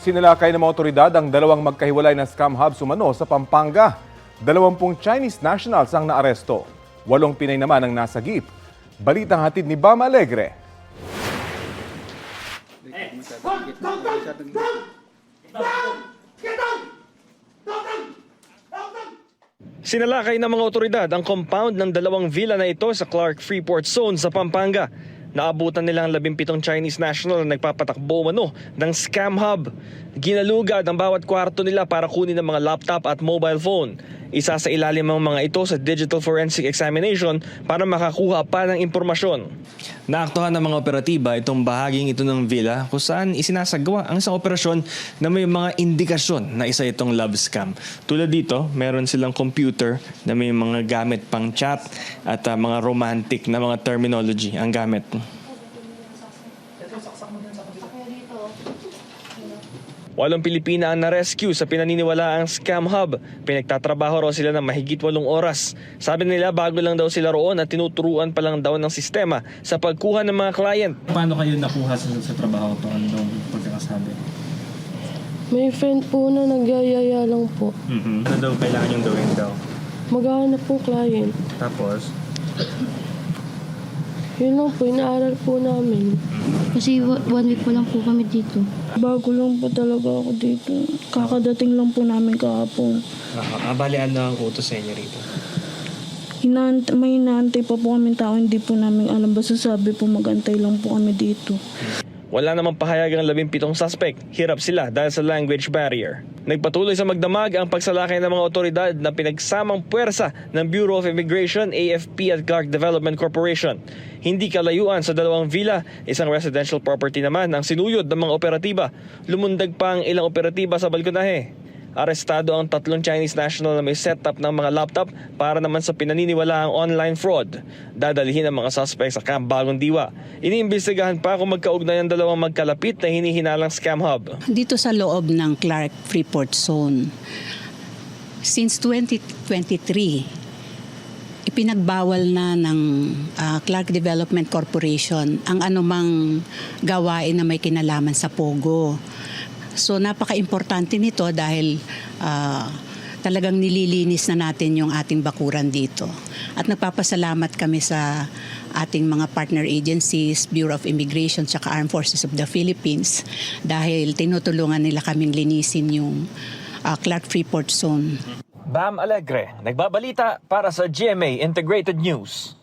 Sinalakay ng mga otoridad ang dalawang magkahiwalay na scam hubs umano sa Pampanga. 20 Chinese nationals ang naaresto. 8 Pinay naman ang nasagip. Balitang hatid ni Bam Alegre. Sinalakay ng mga otoridad ang compound ng dalawang villa na ito sa Clark Freeport Zone sa Pampanga. Naabutan nila ang 17 Chinese national na nagpapatakbo ng scam hub. Ginalugad ang bawat kwarto nila para kunin ang mga laptop at mobile phone. Isa sa ilalim ng mga ito sa digital forensic examination para makakuha pa ng impormasyon. Naaktuhan ng mga operatiba itong bahaging ito ng villa kung saan isinasagawa ang isang operasyon na may mga indikasyon na isa itong love scam. Tulad dito, meron silang computer na may mga gamit pang chat at mga romantic na mga terminology ang gamit. Walong Pilipina ang na-rescue sa pinaniniwalaang scam hub. Pinagtatrabaho raw sila ng mahigit 8 oras. Sabi nila bago lang daw sila roon at tinuturuan pa lang daw ng sistema sa pagkuha ng mga client. Paano kayo nakuha sa trabaho to? Ano pagkakasabi? May friend po na nagyayaya lang po. Ano daw kailangan yung gawin daw? Maghahanap po client. Tapos? Yun lang po, inaaral po namin. Kasi 1 week pa lang po kami dito. Bago lang po talaga ako dito. Kakadating lang po namin kahapon. Bali, ano ang utos sa inyo rito? May inaantay pa po kami tao, hindi po namin alam. Basta sabi po magantay lang po kami dito. Wala namang pahayag ang 17 suspect. Hirap sila dahil sa language barrier. Nagpatuloy sa magdamag ang pagsalakay ng mga otoridad na pinagsamang puwersa ng Bureau of Immigration, AFP at Clark Development Corporation. Hindi kalayuan sa dalawang villa, isang residential property naman ang sinuyod ng mga operatiba. Lumundag pa ang ilang operatiba sa balkonahe. Arestado ang 3 Chinese national na may setup ng mga laptop para naman sa pinaniniwalaang online fraud. Dadalhin ang mga suspect sa Camp Bagong Diwa. Iniimbestigahan pa kung magkaugnay ang dalawang magkalapit na hinihinalang scam hub. Dito sa loob ng Clark Freeport Zone, since 2023, ipinagbawal na ng Clark Development Corporation ang anumang gawain na may kinalaman sa Pogo. So napaka-importante nito dahil talagang nililinis na natin yung ating bakuran dito. At nagpapasalamat kami sa ating mga partner agencies, Bureau of Immigration at Armed Forces of the Philippines dahil tinutulungan nila kaming linisin yung Clark Freeport Zone. Bam Alegre, nagbabalita para sa GMA Integrated News.